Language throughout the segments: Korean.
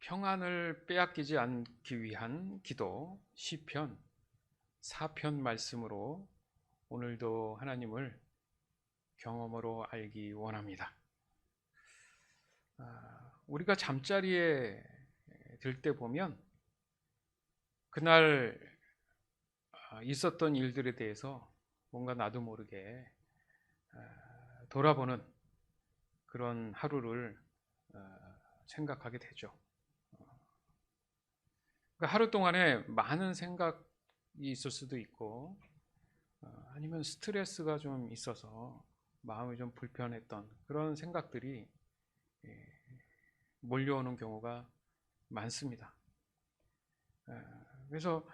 평안을 빼앗기지 않기 위한 기도 시편 4편 말씀으로 오늘도 하나님을 경험으로 알기 원합니다. 우리가 잠자리에 들 때 보면 그날 있었던 일들에 대해서 뭔가 나도 모르게 돌아보는 그런 하루를 생각하게 되죠. 그러니까 하루 동안에 많은 생각이 있을 수도 있고 아니면 스트레스가 좀 있어서 마음이 좀 불편했던 그런 생각들이 몰려오는 경우가 많습니다. 그래서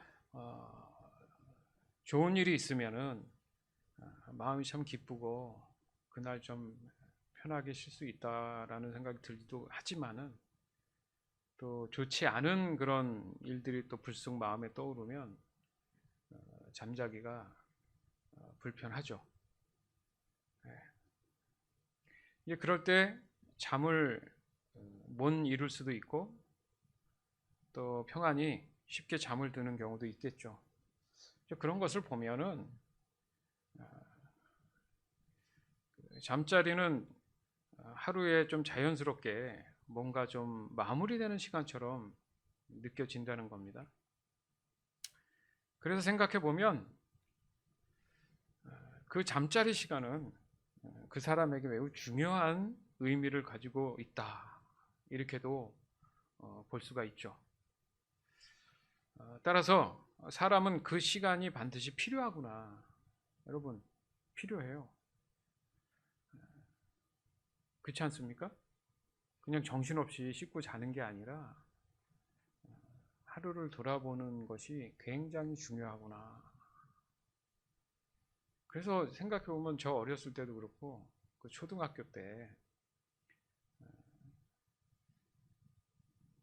좋은 일이 있으면은 마음이 참 기쁘고 그날 좀 편하게 쉴 수 있다라는 생각이 들기도 하지만은 또 좋지 않은 그런 일들이 또 불쑥 마음에 떠오르면 잠자기가 불편하죠. 그럴 때 잠을 못 이룰 수도 있고 또 평안히 쉽게 잠을 드는 경우도 있겠죠. 그런 것을 보면은 잠자리는 하루에 좀 자연스럽게 뭔가 좀 마무리되는 시간처럼 느껴진다는 겁니다. 그래서 생각해 보면 그 잠자리 시간은 그 사람에게 매우 중요한 의미를 가지고 있다. 이렇게도 볼 수가 있죠. 따라서 사람은 그 시간이 반드시 필요하구나. 여러분, 필요해요. 그렇지 않습니까? 그냥 정신없이 씻고 자는 게 아니라 하루를 돌아보는 것이 굉장히 중요하구나. 그래서 생각해 보면 저 어렸을 때도 그렇고 그 초등학교 때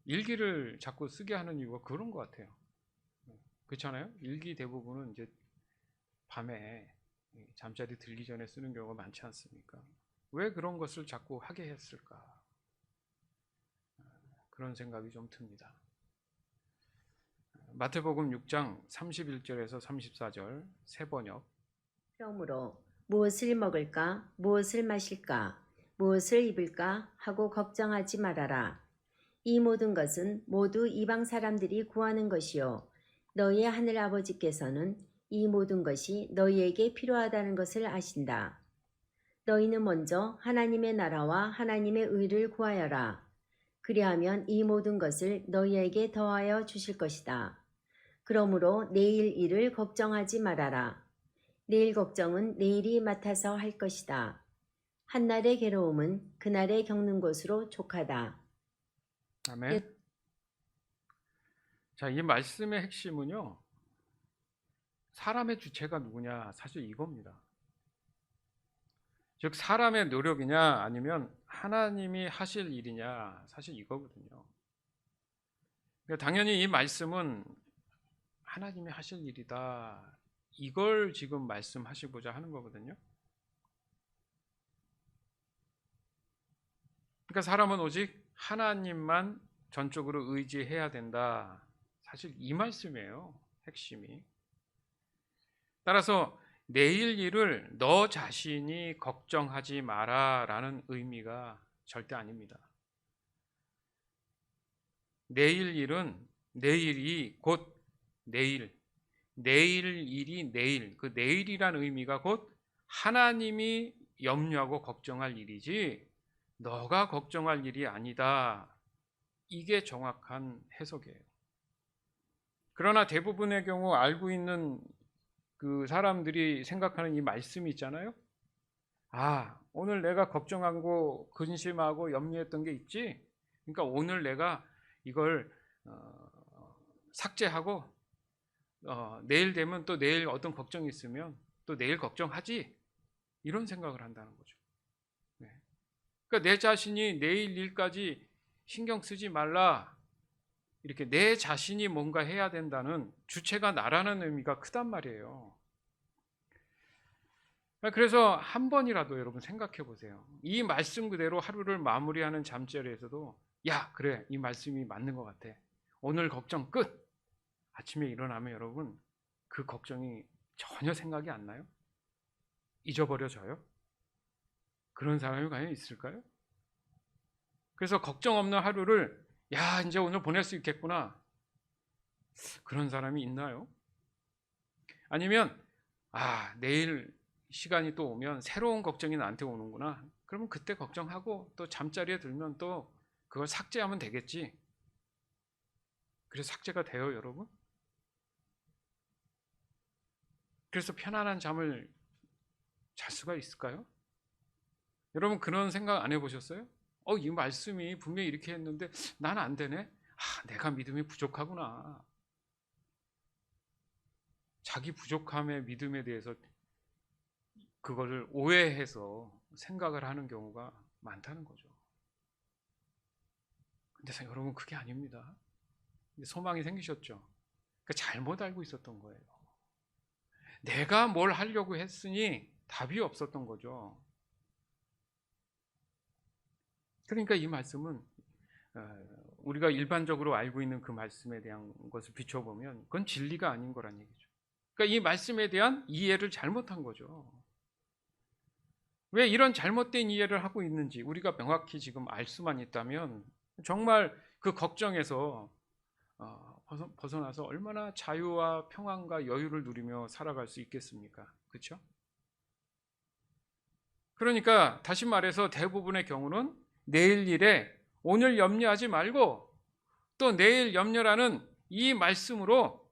일기를 자꾸 쓰게 하는 이유가 그런 것 같아요. 그렇잖아요? 일기 대부분은 이제 밤에 잠자리 들기 전에 쓰는 경우가 많지 않습니까? 왜 그런 것을 자꾸 하게 했을까? 그런 생각이 좀 듭니다. 마태복음 6장 31절에서 34절 세번역. 그러므로 무엇을 먹을까, 무엇을 마실까, 무엇을 입을까 하고 걱정하지 말아라. 이 모든 것은 모두 이방 사람들이 구하는 것이요 너희의 하늘 아버지께서는 이 모든 것이 너희에게 필요하다는 것을 아신다. 너희는 먼저 하나님의 나라와 하나님의 의를 구하여라. 그리하면 이 모든 것을 너희에게 더하여 주실 것이다. 그러므로 내일 일을 걱정하지 말아라. 내일 걱정은 내일이 맡아서 할 것이다. 한날의 괴로움은 그날에 겪는 것으로 족하다. 아멘. 자, 이 말씀의 핵심은요. 사람의 주체가 누구냐? 사실 이겁니다. 즉 사람의 노력이냐 아니면 하나님이 하실 일이냐? 사실 이거거든요. 그러니까 당연히 이 말씀은 하나님이 하실 일이다. 이걸 지금 말씀하시고자 하는 거거든요. 그러니까 사람은 오직 하나님만 전적으로 의지해야 된다. 사실 이 말씀이에요. 핵심이. 따라서 내일 일을 너 자신이 걱정하지 마라 라는 의미가 절대 아닙니다. 내일 일은 내일이 곧 내일 일이 내일, 그 내일이란 의미가 곧 하나님이 염려하고 걱정할 일이지 너가 걱정할 일이 아니다. 이게 정확한 해석이에요. 그러나 대부분의 경우 알고 있는 그 사람들이 생각하는 이 말씀이 있잖아요. 오늘 내가 걱정하고 근심하고 염려했던 게 있지. 그러니까 오늘 내가 이걸 삭제하고 내일 되면 또 내일 어떤 걱정이 있으면 또 내일 걱정하지. 이런 생각을 한다는 거죠. 네. 그러니까 내 자신이 내일 일까지 신경 쓰지 말라. 이렇게 내 자신이 뭔가 해야 된다는 주체가 나라는 의미가 크단 말이에요. 그래서 한 번이라도 여러분 생각해 보세요. 이 말씀 그대로 하루를 마무리하는 잠자리에서도 야, 그래, 이 말씀이 맞는 것 같아. 오늘 걱정 끝. 아침에 일어나면 여러분 그 걱정이 전혀 생각이 안 나요? 잊어버려져요? 그런 사람이 과연 있을까요? 그래서 걱정 없는 하루를 야, 이제 오늘 보낼 수 있겠구나. 그런 사람이 있나요? 아니면 내일 시간이 또 오면 새로운 걱정이 나한테 오는구나. 그러면 그때 걱정하고 또 잠자리에 들면 또 그걸 삭제하면 되겠지. 그래서 삭제가 돼요, 여러분? 그래서 편안한 잠을 잘 수가 있을까요? 여러분 그런 생각 안 해보셨어요? 이 말씀이 분명히 이렇게 했는데 난 안 되네? 내가 믿음이 부족하구나. 자기 부족함의 믿음에 대해서 그거를 오해해서 생각을 하는 경우가 많다는 거죠. 근데 여러분 그게 아닙니다. 소망이 생기셨죠? 그러니까 잘못 알고 있었던 거예요. 내가 뭘 하려고 했으니 답이 없었던 거죠. 그러니까 이 말씀은 우리가 일반적으로 알고 있는 그 말씀에 대한 것을 비춰보면 그건 진리가 아닌 거란 얘기죠. 그러니까 이 말씀에 대한 이해를 잘못한 거죠. 왜 이런 잘못된 이해를 하고 있는지 우리가 명확히 지금 알 수만 있다면 정말 그 걱정에서 벗어나서 얼마나 자유와 평안과 여유를 누리며 살아갈 수 있겠습니까? 그렇죠? 그러니까 다시 말해서 대부분의 경우는 내일 일에 오늘 염려하지 말고 또 내일 염려라는 이 말씀으로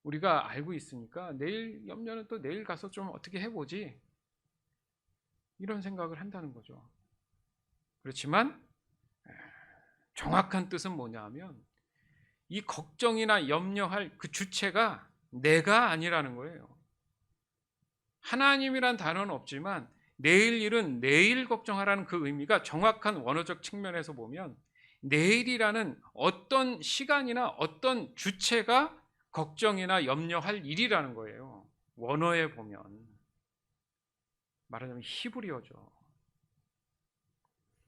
우리가 알고 있으니까 내일 염려는 또 내일 가서 좀 어떻게 해보지 이런 생각을 한다는 거죠. 그렇지만 정확한 뜻은 뭐냐 하면 이 걱정이나 염려할 그 주체가 내가 아니라는 거예요. 하나님이란 단어는 없지만 내일 일은 내일 걱정하라는 그 의미가 정확한 원어적 측면에서 보면 내일이라는 어떤 시간이나 어떤 주체가 걱정이나 염려할 일이라는 거예요. 원어에 보면 말하자면 히브리어죠.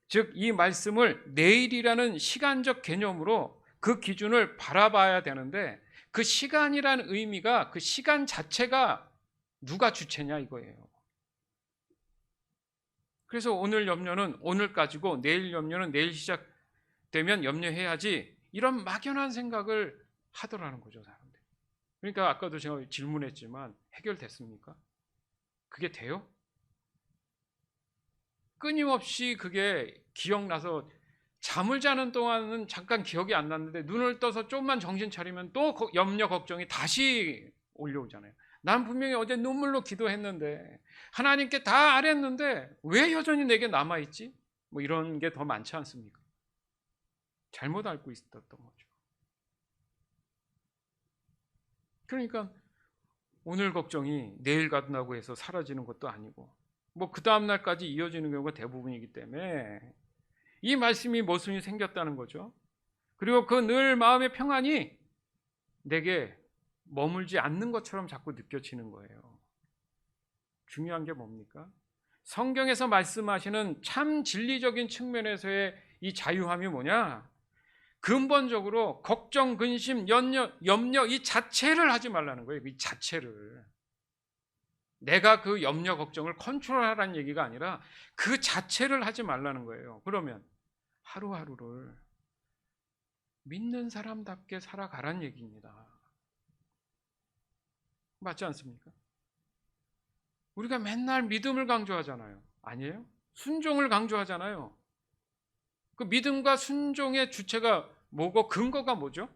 즉 이 말씀을 내일이라는 시간적 개념으로 그 기준을 바라봐야 되는데 그 시간이라는 의미가 그 시간 자체가 누가 주체냐 이거예요. 그래서 오늘 염려는 오늘 가지고 내일 염려는 내일 시작되면 염려해야지 이런 막연한 생각을 하더라는 거죠, 사람들이. 그러니까 아까도 제가 질문했지만 해결됐습니까? 그게 돼요? 끊임없이 그게 기억나서 잠을 자는 동안은 잠깐 기억이 안 났는데 눈을 떠서 좀만 정신 차리면 또 염려 걱정이 다시 올려오잖아요. 난 분명히 어제 눈물로 기도했는데 하나님께 다 아뢰었는데 왜 여전히 내게 남아있지? 뭐 이런 게 더 많지 않습니까? 잘못 알고 있었던 거죠. 그러니까 오늘 걱정이 내일 가든다고 해서 사라지는 것도 아니고 뭐 그 다음 날까지 이어지는 경우가 대부분이기 때문에 이 말씀이 모순이 생겼다는 거죠. 그리고 그 늘 마음의 평안이 내게 머물지 않는 것처럼 자꾸 느껴지는 거예요. 중요한 게 뭡니까? 성경에서 말씀하시는 참 진리적인 측면에서의 이 자유함이 뭐냐? 근본적으로 걱정, 근심, 염려 이 자체를 하지 말라는 거예요. 이 자체를. 내가 그 염려, 걱정을 컨트롤하라는 얘기가 아니라 그 자체를 하지 말라는 거예요. 그러면 하루하루를 믿는 사람답게 살아가란 얘기입니다. 맞지 않습니까? 우리가 맨날 믿음을 강조하잖아요. 아니에요? 순종을 강조하잖아요. 그 믿음과 순종의 주체가 뭐고 근거가 뭐죠?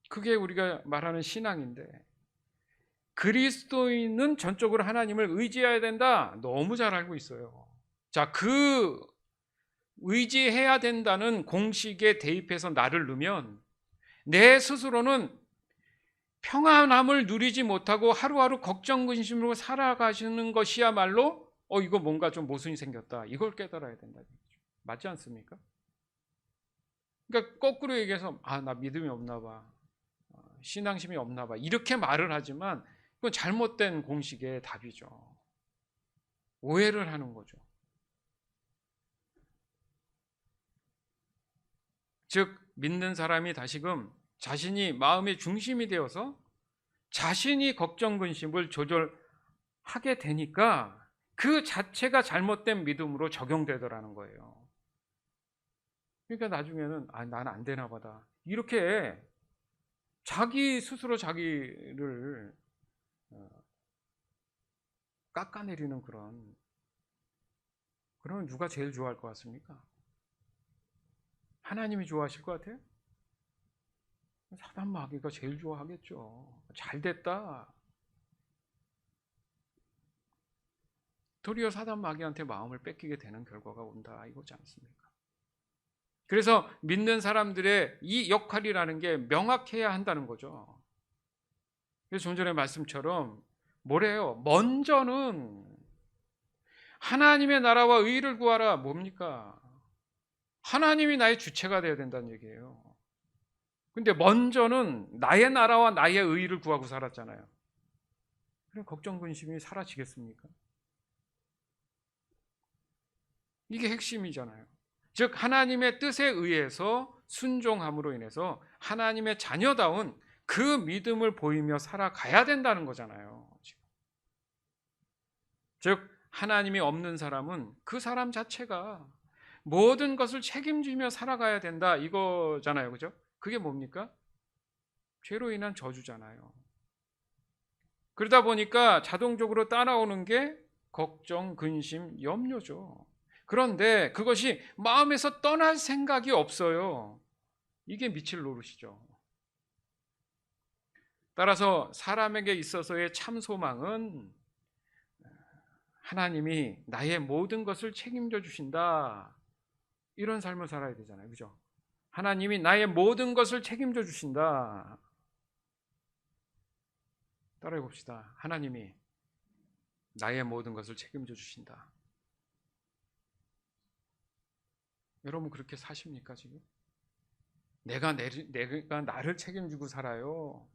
그게 우리가 말하는 신앙인데 그리스도인은 전적으로 하나님을 의지해야 된다. 너무 잘 알고 있어요. 자, 그 의지해야 된다는 공식에 대입해서 나를 넣으면 내 스스로는 평안함을 누리지 못하고 하루하루 걱정 근심으로 살아가시는 것이야말로 이거 뭔가 좀 모순이 생겼다. 이걸 깨달아야 된다. 맞지 않습니까? 그러니까 거꾸로 얘기해서 나 믿음이 없나 봐. 신앙심이 없나 봐. 이렇게 말을 하지만 그건 잘못된 공식의 답이죠. 오해를 하는 거죠. 즉 믿는 사람이 다시금 자신이 마음의 중심이 되어서 자신이 걱정 근심을 조절하게 되니까 그 자체가 잘못된 믿음으로 적용되더라는 거예요. 그러니까 나중에는 난 안 되나 보다 이렇게 자기 스스로 자기를 깎아내리는 그런 누가 제일 좋아할 것 같습니까? 하나님이 좋아하실 것 같아요? 사단 마귀가 제일 좋아하겠죠. 잘 됐다. 도리어 사단 마귀한테 마음을 뺏기게 되는 결과가 온다 이거지 않습니까? 그래서 믿는 사람들의 이 역할이라는 게 명확해야 한다는 거죠. 그래서 좀 전에 말씀처럼 뭐래요? 먼저는 하나님의 나라와 의를 구하라. 뭡니까? 하나님이 나의 주체가 되어야 된다는 얘기예요. 근데 먼저는 나의 나라와 나의 의를 구하고 살았잖아요. 그럼 걱정 근심이 사라지겠습니까? 이게 핵심이잖아요. 즉 하나님의 뜻에 의해서 순종함으로 인해서 하나님의 자녀다운 그 믿음을 보이며 살아가야 된다는 거잖아요. 즉 하나님이 없는 사람은 그 사람 자체가 모든 것을 책임지며 살아가야 된다 이거잖아요. 그죠? 그게 뭡니까? 죄로 인한 저주잖아요. 그러다 보니까 자동적으로 따라오는 게 걱정, 근심, 염려죠. 그런데 그것이 마음에서 떠날 생각이 없어요. 이게 미칠 노릇이죠. 따라서 사람에게 있어서의 참 소망은 하나님이 나의 모든 것을 책임져 주신다. 이런 삶을 살아야 되잖아요. 그죠? 하나님이 나의 모든 것을 책임져 주신다. 따라해 봅시다. 하나님이 나의 모든 것을 책임져 주신다. 여러분 그렇게 사십니까 지금? 내가 나를 책임지고 살아요.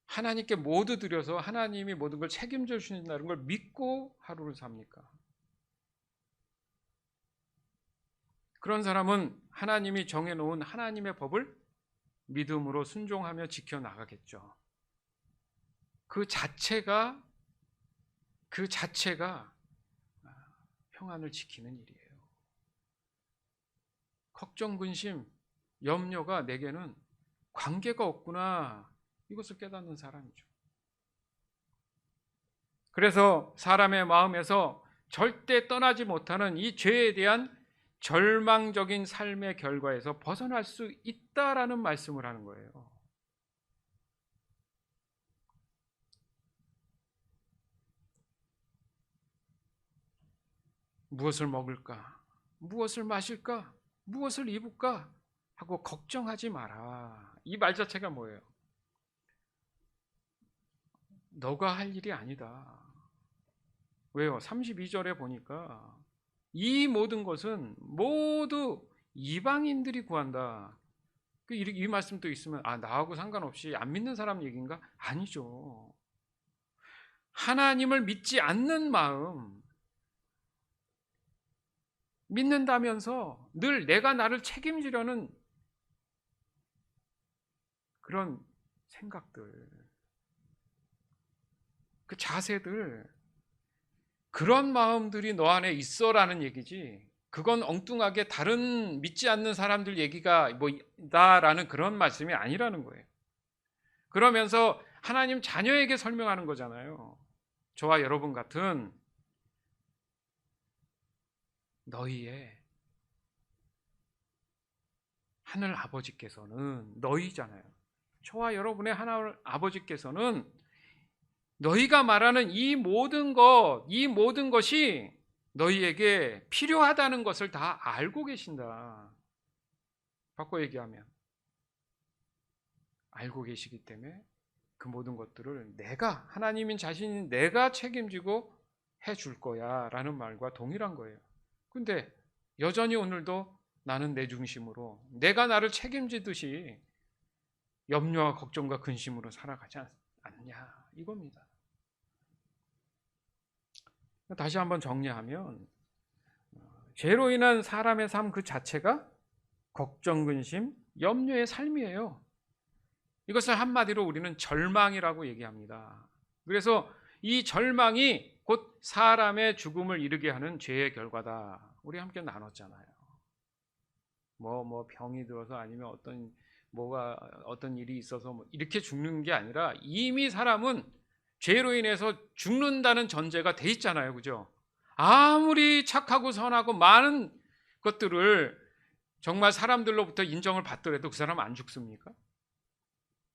하나님께 모두 드려서 하나님이 모든 걸 책임져 주신다는 걸 믿고 하루를 삽니까? 그런 사람은 하나님이 정해놓은 하나님의 법을 믿음으로 순종하며 지켜나가겠죠. 그 자체가 평안을 지키는 일이에요. 걱정, 근심, 염려가 내게는 관계가 없구나 이것을 깨닫는 사람이죠. 그래서 사람의 마음에서 절대 떠나지 못하는 이 죄에 대한 절망적인 삶의 결과에서 벗어날 수 있다라는 말씀을 하는 거예요. 무엇을 먹을까? 무엇을 마실까? 무엇을 입을까? 하고 걱정하지 마라. 이 말 자체가 뭐예요? 너가 할 일이 아니다. 왜요? 32절에 보니까 이 모든 것은 모두 이방인들이 구한다. 이 말씀도 있으면 나하고 상관없이 안 믿는 사람 얘기인가? 아니죠. 하나님을 믿지 않는 마음, 믿는다면서 늘 내가 나를 책임지려는 그런 생각들, 그 자세들, 그런 마음들이 너 안에 있어라는 얘기지. 그건 엉뚱하게 다른 믿지 않는 사람들 얘기가 뭐다라는 그런 말씀이 아니라는 거예요. 그러면서 하나님 자녀에게 설명하는 거잖아요. 저와 여러분 같은 너희의 하늘 아버지께서는 너희잖아요. 저와 여러분의 하나님 아버지께서는 너희가 말하는 이 모든 것이 너희에게 필요하다는 것을 다 알고 계신다. 바꿔 얘기하면 알고 계시기 때문에 그 모든 것들을 하나님인 자신인 내가 책임지고 해줄 거야 라는 말과 동일한 거예요. 근데 여전히 오늘도 나는 내 중심으로 내가 나를 책임지듯이 염려와 걱정과 근심으로 살아가지 않냐 이겁니다. 다시 한번 정리하면 죄로 인한 사람의 삶 그 자체가 걱정, 근심, 염려의 삶이에요. 이것을 한마디로 우리는 절망이라고 얘기합니다. 그래서 이 절망이 곧 사람의 죽음을 이르게 하는 죄의 결과다. 우리 함께 나눴잖아요. 뭐 병이 들어서 아니면 어떤 일이 있어서 뭐 이렇게 죽는 게 아니라 이미 사람은 죄로 인해서 죽는다는 전제가 돼 있잖아요. 그죠? 아무리 착하고 선하고 많은 것들을 정말 사람들로부터 인정을 받더라도 그 사람 안 죽습니까?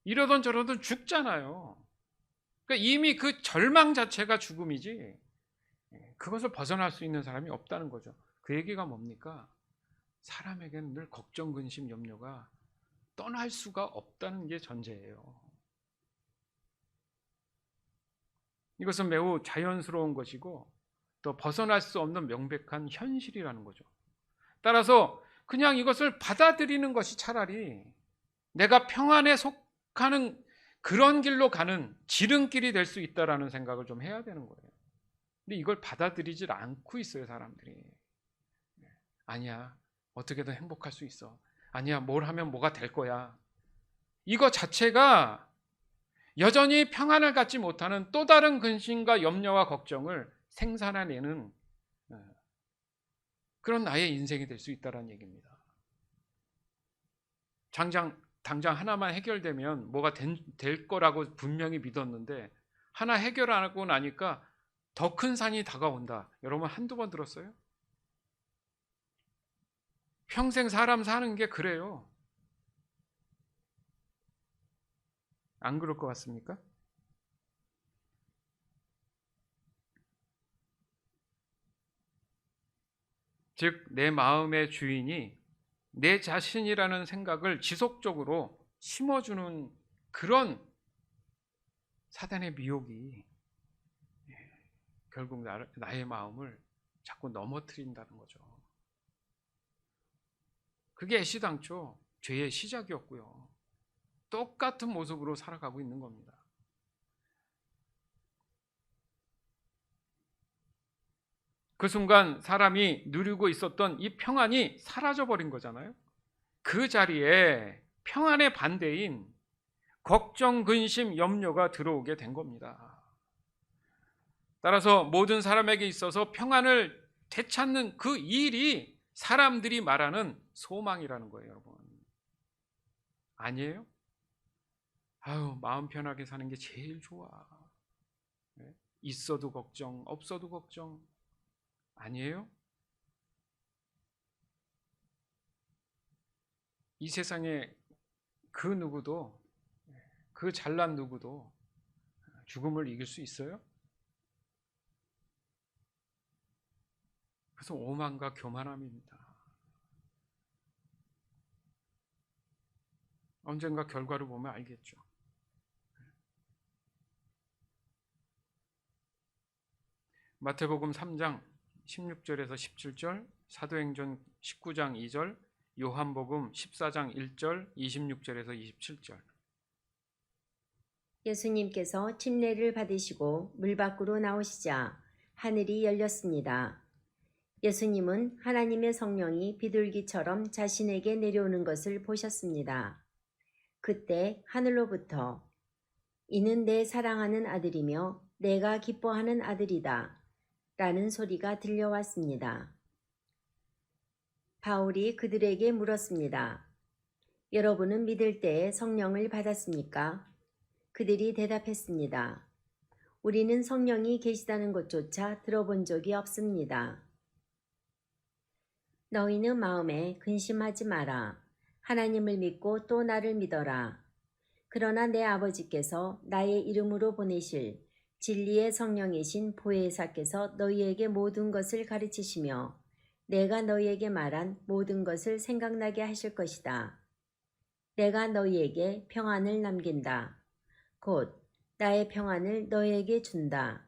이러던 저러던 죽잖아요. 그러니까 이미 그 절망 자체가 죽음이지 그것을 벗어날 수 있는 사람이 없다는 거죠. 그 얘기가 뭡니까? 사람에게는 늘 걱정, 근심, 염려가 떠날 수가 없다는 게 전제예요. 이것은 매우 자연스러운 것이고 또 벗어날 수 없는 명백한 현실이라는 거죠. 따라서 그냥 이것을 받아들이는 것이 차라리 내가 평안에 속하는 그런 길로 가는 지름길이 될 수 있다라는 생각을 좀 해야 되는 거예요. 근데 이걸 받아들이질 않고 있어요, 사람들이. 아니야, 어떻게든 행복할 수 있어. 아니야, 뭘 하면 뭐가 될 거야. 이거 자체가 여전히 평안을 갖지 못하는 또 다른 근심과 염려와 걱정을 생산해내는 그런 나의 인생이 될 수 있다는 얘기입니다. 당장 하나만 해결되면 뭐가 될 거라고 분명히 믿었는데 하나 해결 안 하고 나니까 더 큰 산이 다가온다. 여러분 한두 번 들었어요? 평생 사람 사는 게 그래요. 안 그럴 것 같습니까? 즉, 내 마음의 주인이 내 자신이라는 생각을 지속적으로 심어주는 그런 사단의 미혹이 결국 나의 마음을 자꾸 넘어뜨린다는 거죠. 그게 애시당초 죄의 시작이었고요. 똑같은 모습으로 살아가고 있는 겁니다. 그 순간 사람이 누리고 있었던 이 평안이 사라져버린 거잖아요. 그 자리에 평안의 반대인 걱정, 근심, 염려가 들어오게 된 겁니다. 따라서 모든 사람에게 있어서 평안을 되찾는 그 일이 사람들이 말하는 소망이라는 거예요, 여러분. 아니에요? 아유, 마음 편하게 사는 게 제일 좋아. 있어도 걱정, 없어도 걱정. 아니에요? 이 세상에 그 누구도, 그 잘난 누구도 죽음을 이길 수 있어요? 그래서 오만과 교만함입니다. 언젠가 결과를 보면 알겠죠. 마태복음 3장 16절에서 17절, 사도행전 19장 2절, 요한복음 14장 1절, 26절에서 27절. 예수님께서 침례를 받으시고 물 밖으로 나오시자 하늘이 열렸습니다. 예수님은 하나님의 성령이 비둘기처럼 자신에게 내려오는 것을 보셨습니다. 그때 하늘로부터 이는 내 사랑하는 아들이며 내가 기뻐하는 아들이다 라는 소리가 들려왔습니다. 바울이 그들에게 물었습니다. 여러분은 믿을 때에 성령을 받았습니까? 그들이 대답했습니다. 우리는 성령이 계시다는 것조차 들어본 적이 없습니다. 너희는 마음에 근심하지 마라. 하나님을 믿고 또 나를 믿어라. 그러나 내 아버지께서 나의 이름으로 보내실 진리의 성령이신 보혜사께서 너희에게 모든 것을 가르치시며 내가 너희에게 말한 모든 것을 생각나게 하실 것이다. 내가 너희에게 평안을 남긴다. 곧 나의 평안을 너희에게 준다.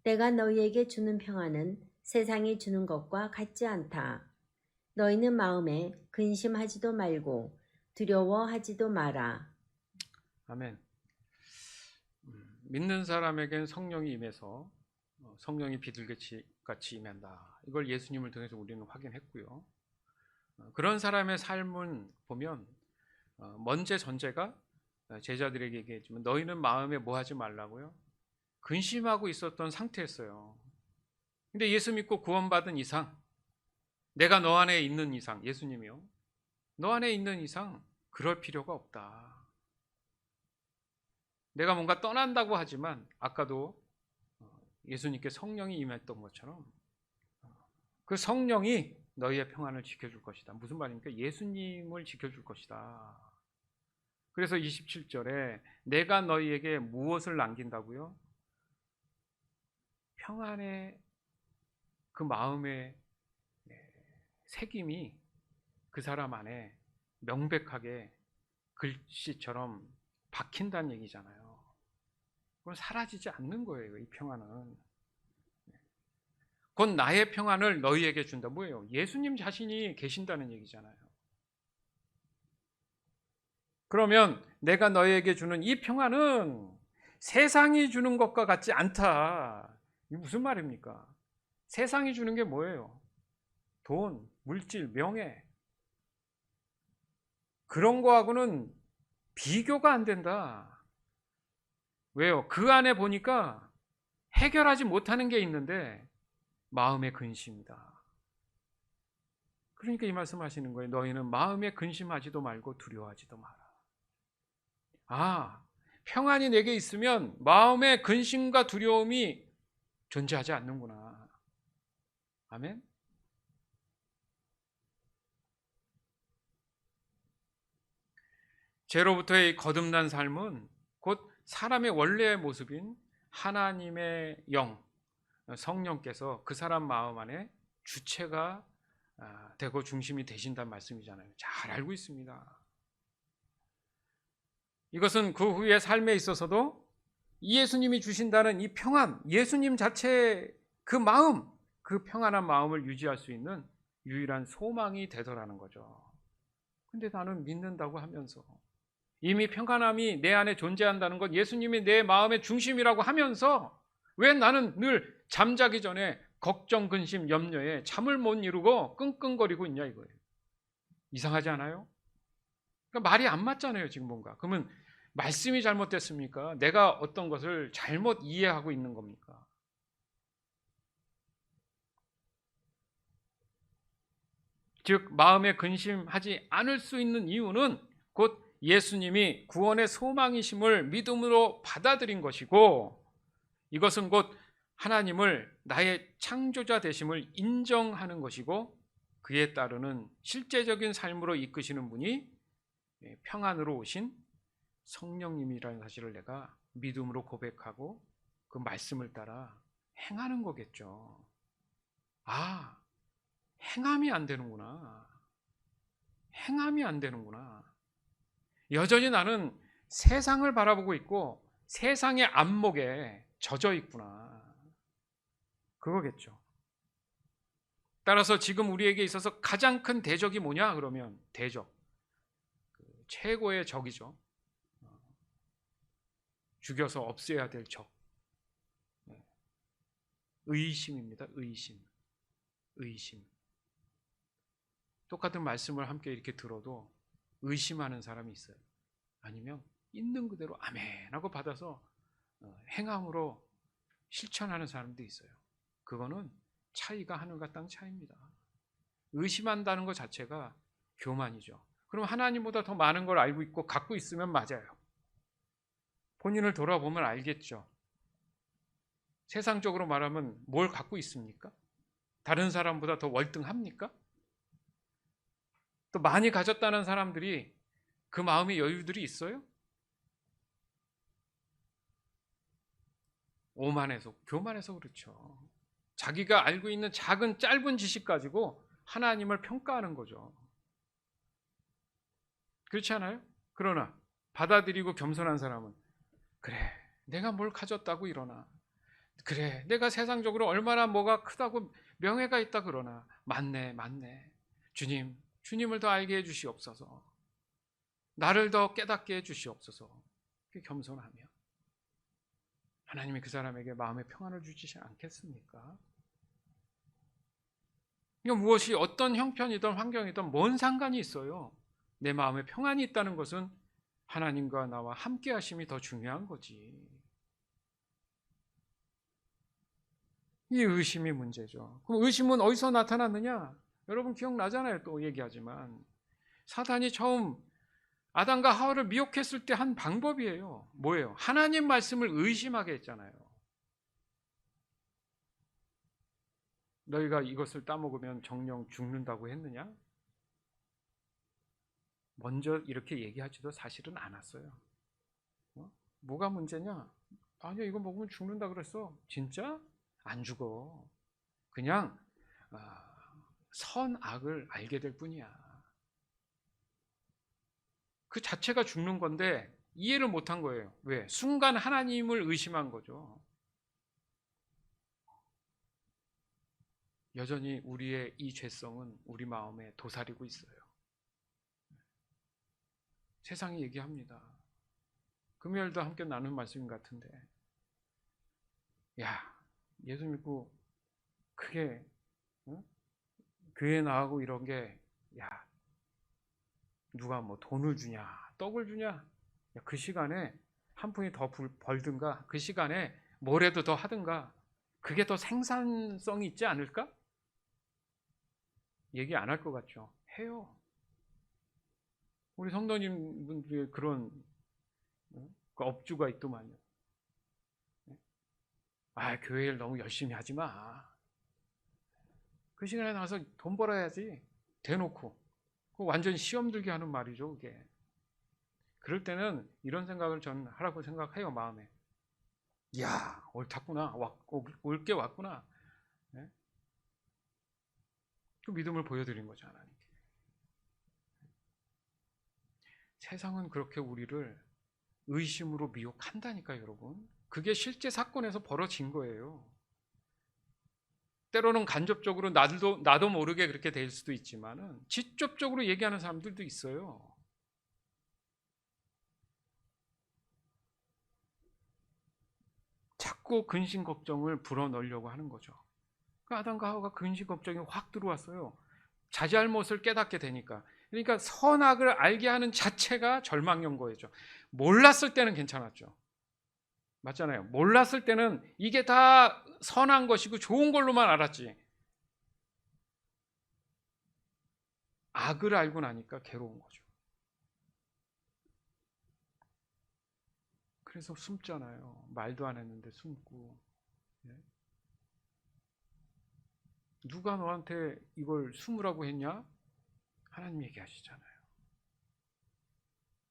내가 너희에게 주는 평안은 세상이 주는 것과 같지 않다. 너희는 마음에 근심하지도 말고 두려워하지도 마라. 아멘. 믿는 사람에겐 성령이 임해서 성령이 비둘기같이 임한다. 이걸 예수님을 통해서 우리는 확인했고요. 그런 사람의 삶은 보면 먼저 전제가 제자들에게 얘기했지만 너희는 마음에 뭐 하지 말라고요? 근심하고 있었던 상태였어요. 근데 예수 믿고 구원받은 이상, 내가 너 안에 있는 이상, 예수님이요, 너 안에 있는 이상 그럴 필요가 없다. 내가 뭔가 떠난다고 하지만 아까도 예수님께 성령이 임했던 것처럼 그 성령이 너희의 평안을 지켜줄 것이다. 무슨 말입니까? 예수님을 지켜줄 것이다. 그래서 27절에 내가 너희에게 무엇을 남긴다고요? 평안의 그 마음의 새김이 그 사람 안에 명백하게 글씨처럼 박힌다는 얘기잖아요. 그건 사라지지 않는 거예요. 이 평안은. 곧 나의 평안을 너희에게 준다. 뭐예요? 예수님 자신이 계신다는 얘기잖아요. 그러면 내가 너희에게 주는 이 평안은 세상이 주는 것과 같지 않다. 이게 무슨 말입니까? 세상이 주는 게 뭐예요? 돈, 물질, 명예. 그런 거하고는 비교가 안 된다. 왜요? 그 안에 보니까 해결하지 못하는 게 있는데 마음의 근심이다. 그러니까 이 말씀하시는 거예요. 너희는 마음에 근심하지도 말고 두려워하지도 마라. 아, 평안이 내게 있으면 마음의 근심과 두려움이 존재하지 않는구나. 아멘. 죄로부터의 거듭난 삶은 곧 사람의 원래의 모습인 하나님의 영, 성령께서 그 사람 마음 안에 주체가 되고 중심이 되신다는 말씀이잖아요. 잘 알고 있습니다. 이것은 그 후의 삶에 있어서도 예수님이 주신다는 이 평안, 예수님 자체의 그 마음, 그 평안한 마음을 유지할 수 있는 유일한 소망이 되더라는 거죠. 근데 나는 믿는다고 하면서 이미 평안함이 내 안에 존재한다는 것, 예수님이 내 마음의 중심이라고 하면서 왜 나는 늘 잠자기 전에 걱정, 근심, 염려에 잠을 못 이루고 끙끙거리고 있냐 이거예요. 이상하지 않아요? 그러니까 말이 안 맞잖아요, 지금 뭔가. 그러면 말씀이 잘못됐습니까? 내가 어떤 것을 잘못 이해하고 있는 겁니까? 즉 마음에 근심하지 않을 수 있는 이유는 곧 예수님이 구원의 소망이심을 믿음으로 받아들인 것이고, 이것은 곧 하나님을 나의 창조자 되심을 인정하는 것이고, 그에 따르는 실제적인 삶으로 이끄시는 분이 평안으로 오신 성령님이라는 사실을 내가 믿음으로 고백하고 그 말씀을 따라 행하는 거겠죠. 아, 행함이 안 되는구나. 행함이 안 되는구나. 여전히 나는 세상을 바라보고 있고 세상의 안목에 젖어 있구나. 그거겠죠. 따라서 지금 우리에게 있어서 가장 큰 대적이 뭐냐? 그러면 대적, 최고의 적이죠. 죽여서 없애야 될 적. 의심입니다. 의심. 똑같은 말씀을 함께 이렇게 들어도 의심하는 사람이 있어요. 아니면 있는 그대로 아멘 하고 받아서 행함으로 실천하는 사람도 있어요. 그거는 차이가 하늘과 땅 차이입니다. 의심한다는 것 자체가 교만이죠. 그럼 하나님보다 더 많은 걸 알고 있고 갖고 있으면 맞아요. 본인을 돌아보면 알겠죠. 세상적으로 말하면 뭘 갖고 있습니까? 다른 사람보다 더 월등합니까? 또 많이 가졌다는 사람들이 그 마음의 여유들이 있어요? 오만해서, 교만해서 그렇죠. 자기가 알고 있는 작은 짧은 지식 가지고 하나님을 평가하는 거죠. 그렇지 않아요? 그러나 받아들이고 겸손한 사람은 그래, 내가 뭘 가졌다고 이러나, 그래, 내가 세상적으로 얼마나 뭐가 크다고 명예가 있다 그러나, 맞네. 주님을 더 알게 해주시옵소서. 나를 더 깨닫게 해주시옵소서. 겸손하며 하나님이 그 사람에게 마음의 평안을 주시지 않겠습니까? 이거 무엇이 어떤 형편이든 환경이든 뭔 상관이 있어요? 내 마음에 평안이 있다는 것은 하나님과 나와 함께 하심이 더 중요한 거지. 이 의심이 문제죠. 그럼 의심은 어디서 나타났느냐? 여러분 기억나잖아요. 또 얘기하지만 사단이 처음 아담과 하와를 미혹했을 때 한 방법이에요. 뭐예요? 하나님 말씀을 의심하게 했잖아요. 너희가 이것을 따먹으면 정령 죽는다고 했느냐? 먼저 이렇게 얘기하지도 사실은 않았어요. 뭐가 문제냐? 아니야, 이거 먹으면 죽는다 그랬어. 진짜? 안 죽어. 그냥 선악을 알게 될 뿐이야. 그 자체가 죽는 건데 이해를 못한 거예요. 왜? 순간 하나님을 의심한 거죠. 여전히 우리의 이 죄성은 우리 마음에 도사리고 있어요. 세상이 얘기합니다. 금요일도 함께 나눈 말씀 같은데, 야, 예수 믿고 크게 교회 나가고 이런 게, 야, 누가 뭐 돈을 주냐, 떡을 주냐, 야, 그 시간에 한 푼이 더 벌든가, 그 시간에 뭐라도 더 하든가, 그게 더 생산성이 있지 않을까? 얘기 안 할 것 같죠? 해요. 우리 성도님 분들의 그런 그 업주가 있더만요. 교회 일 너무 열심히 하지 마. 그 시간에 나가서 돈 벌어야지. 대놓고. 그거 완전 시험 들게 하는 말이죠, 그게. 그럴 때는 이런 생각을 전 하라고 생각해요, 마음에. 이야, 옳았구나. 옳게 왔구나. 네? 그 믿음을 보여드린 거죠, 하나님께. 세상은 그렇게 우리를 의심으로 미혹한다니까요, 여러분. 그게 실제 사건에서 벌어진 거예요. 때로는 간접적으로 나도 모르게 그렇게 될 수도 있지만은 직접적으로 얘기하는 사람들도 있어요. 자꾸 근심 걱정을 불어넣으려고 하는 거죠. 그 아담과 하와가 근심 걱정이 확 들어왔어요. 자잘못을 깨닫게 되니까. 그러니까 선악을 알게 하는 자체가 절망인 거죠. 몰랐을 때는 괜찮았죠. 맞잖아요. 몰랐을 때는 이게 다 선한 것이고 좋은 걸로만 알았지. 악을 알고 나니까 괴로운 거죠. 그래서 숨잖아요. 말도 안 했는데 숨고. 누가 너한테 이걸 숨으라고 했냐? 하나님 얘기하시잖아요.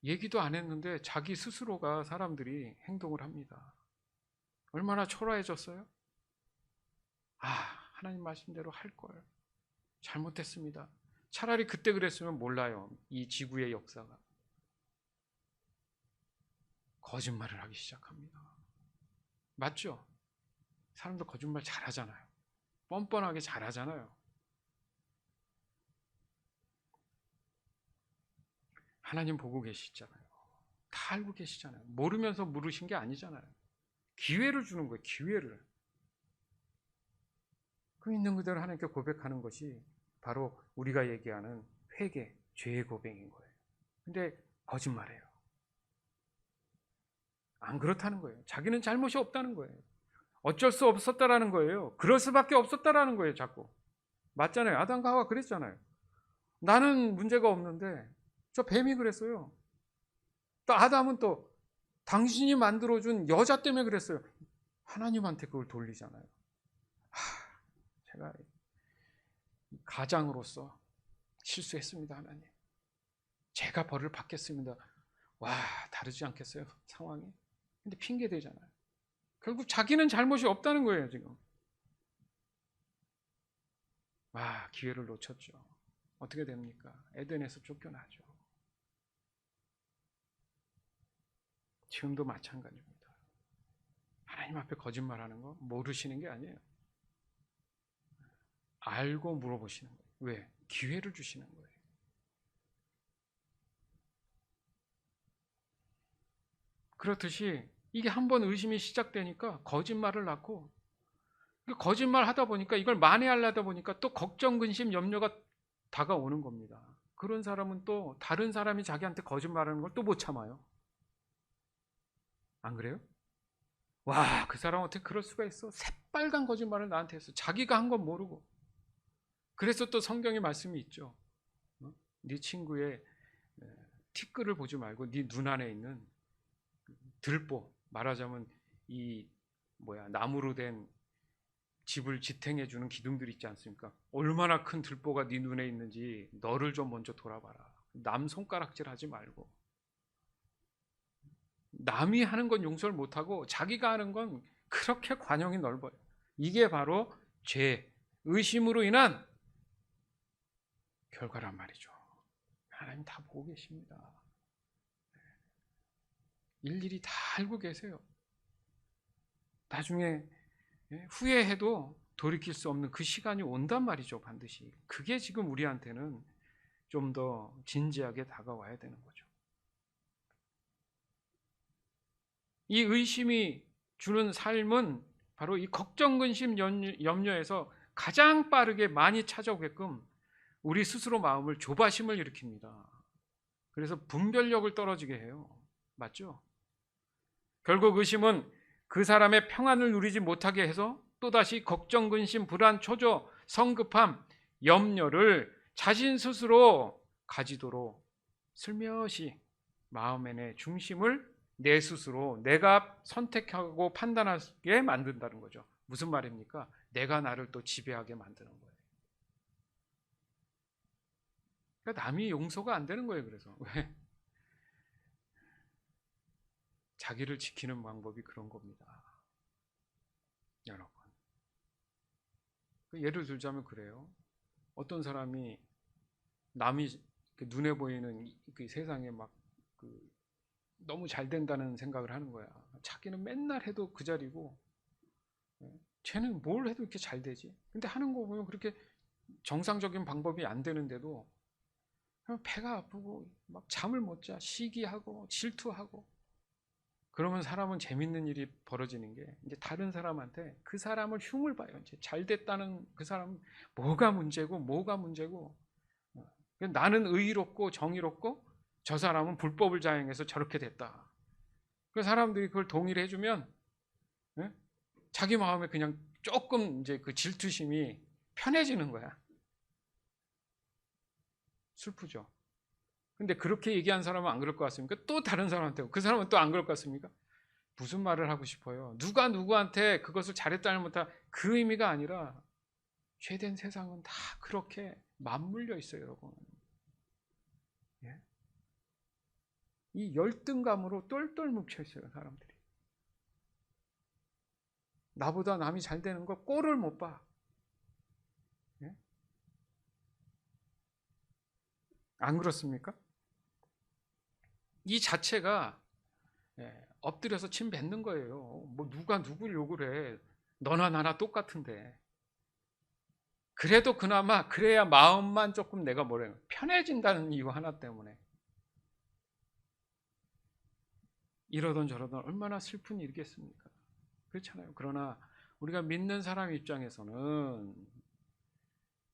얘기도 안 했는데 자기 스스로가 사람들이 행동을 합니다. 얼마나 초라해졌어요? 하나님 말씀대로 할 걸. 잘못했습니다. 차라리 그때 그랬으면 몰라요. 이 지구의 역사가. 거짓말을 하기 시작합니다. 맞죠? 사람도 거짓말 잘하잖아요. 뻔뻔하게 잘하잖아요. 하나님 보고 계시잖아요. 다 알고 계시잖아요. 모르면서 물으신 게 아니잖아요. 기회를 주는 거예요. 기회를. 그 있는 그대로 하나님께 고백하는 것이 바로 우리가 얘기하는 회개, 죄의 고백인 거예요. 근데 거짓말해요. 안 그렇다는 거예요. 자기는 잘못이 없다는 거예요. 어쩔 수 없었다라는 거예요. 그럴 수밖에 없었다라는 거예요. 자꾸. 맞잖아요. 아담과 하와 그랬잖아요. 나는 문제가 없는데 저 뱀이 그랬어요. 또 아담은 또 당신이 만들어준 여자 때문에 그랬어요. 하나님한테 그걸 돌리잖아요. 제가 가장으로서 실수했습니다. 하나님. 제가 벌을 받겠습니다. 다르지 않겠어요? 상황이. 근데 핑계 대잖아요. 결국 자기는 잘못이 없다는 거예요, 지금. 기회를 놓쳤죠. 어떻게 됩니까? 에덴에서 쫓겨나죠. 지금도 마찬가지입니다. 하나님 앞에 거짓말하는 거 모르시는 게 아니에요. 알고 물어보시는 거예요. 왜? 기회를 주시는 거예요. 그렇듯이 이게 한번 의심이 시작되니까 거짓말을 낳고 거짓말 하다 보니까 이걸 만회하려다 보니까 또 걱정, 근심, 염려가 다가오는 겁니다. 그런 사람은 또 다른 사람이 자기한테 거짓말하는 걸 또 못 참아요. 안 그래요? 와, 그 사람 어떻게 그럴 수가 있어? 새빨간 거짓말을 나한테 했어. 자기가 한 건 모르고. 그래서 또 성경의 말씀이 있죠. 네 친구의 티끌을 보지 말고 네 눈 안에 있는 들보, 말하자면 이 나무로 된 집을 지탱해 주는 기둥들 있지 않습니까? 얼마나 큰 들보가 네 눈에 있는지 너를 좀 먼저 돌아봐라. 남 손가락질 하지 말고. 남이 하는 건 용서를 못하고 자기가 하는 건 그렇게 관용이 넓어요. 이게 바로 죄, 의심으로 인한 결과란 말이죠. 하나님 다 보고 계십니다. 일일이 다 알고 계세요. 나중에 후회해도 돌이킬 수 없는 그 시간이 온단 말이죠, 반드시. 그게 지금 우리한테는 좀 더 진지하게 다가와야 되는 거죠. 이 의심이 주는 삶은 바로 이 걱정, 근심, 염려에서 가장 빠르게 많이 찾아오게끔 우리 스스로 마음을 조바심을 일으킵니다. 그래서 분별력을 떨어지게 해요. 맞죠? 결국 의심은 그 사람의 평안을 누리지 못하게 해서 또다시 걱정, 근심, 불안, 초조, 성급함, 염려를 자신 스스로 가지도록 슬며시 마음의 내 중심을 내 스스로 내가 선택하고 판단하게 만든다는 거죠. 무슨 말입니까? 내가 나를 또 지배하게 만드는 거예요. 그러니까 남이 용서가 안 되는 거예요. 그래서 왜? 자기를 지키는 방법이 그런 겁니다. 여러분, 예를 들자면 그래요. 어떤 사람이 남이 눈에 보이는 그 세상에 막 너무 잘 된다는 생각을 하는 거야. 자기는 맨날 해도 그 자리고, 쟤는 뭘 해도 이렇게 잘 되지? 근데 하는 거 보면 그렇게 정상적인 방법이 안 되는데도 배가 아프고 막 잠을 못 자, 시기하고 질투하고. 그러면 사람은 재밌는 일이 벌어지는 게 이제 다른 사람한테 그 사람을 흉을 봐요. 이제 잘 됐다는 그 사람은 뭐가 문제고. 나는 의롭고 정의롭고 저 사람은 불법을 자행해서 저렇게 됐다. 그 사람들이 그걸 동의를 해주면 자기 마음에 그냥 조금 이제 그 질투심이 편해지는 거야. 슬프죠. 근데 그렇게 얘기한 사람은 안 그럴 것 같습니까? 또 다른 사람한테 그 사람은 또 안 그럴 것 같습니까? 무슨 말을 하고 싶어요? 누가 누구한테 그것을 잘했다는 못한 그 의미가 아니라 죄된 세상은 다 그렇게 맞물려 있어요, 여러분. 예? 이 열등감으로 똘똘 뭉쳐 있어요, 사람들이. 나보다 남이 잘 되는 거 꼴을 못 봐. 예? 안 그렇습니까? 이 자체가 엎드려서 침 뱉는 거예요. 뭐 누가 누굴 욕을 해. 너나 나나 똑같은데. 그래도 그나마 그래야 마음만 조금 내가 뭐래요. 편해진다는 이유 하나 때문에. 이러던 저러던 얼마나 슬픈 일이겠습니까? 그렇잖아요. 그러나 우리가 믿는 사람 입장에서는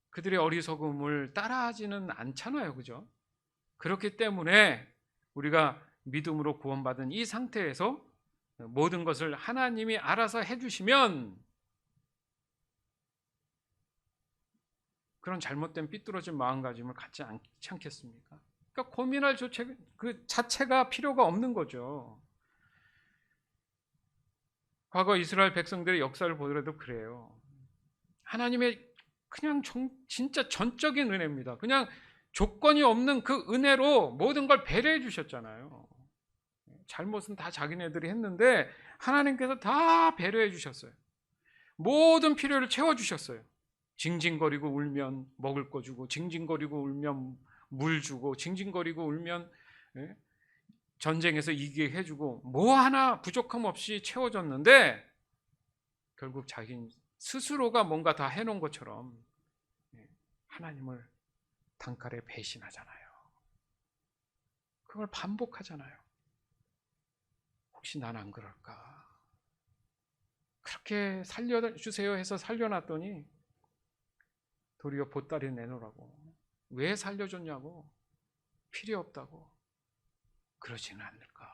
그들의 어리석음을 따라하지는 않잖아요. 그죠? 그렇기 때문에 우리가 믿음으로 구원받은 이 상태에서 모든 것을 하나님이 알아서 해주시면 그런 잘못된 삐뚤어진 마음가짐을 갖지 않지 않겠습니까? 그러니까 고민할 그 자체가 필요가 없는 거죠. 과거 이스라엘 백성들의 역사를 보더라도 그래요. 하나님의 그냥 진짜 전적인 은혜입니다. 그냥 조건이 없는 그 은혜로 모든 걸 배려해 주셨잖아요. 잘못은 다 자기네들이 했는데 하나님께서 다 배려해 주셨어요. 모든 필요를 채워 주셨어요. 징징거리고 울면 먹을 거 주고, 징징거리고 울면 물 주고, 징징거리고 울면 전쟁에서 이기게 해주고, 뭐 하나 부족함 없이 채워줬는데 결국 자기 스스로가 뭔가 다 해놓은 것처럼 하나님을 단칼에 배신하잖아요. 그걸 반복하잖아요. 혹시 난 안 그럴까? 그렇게 살려주세요 해서 살려놨더니 도리어 보따리 내놓으라고. 왜 살려줬냐고. 필요 없다고 그러지는 않을까.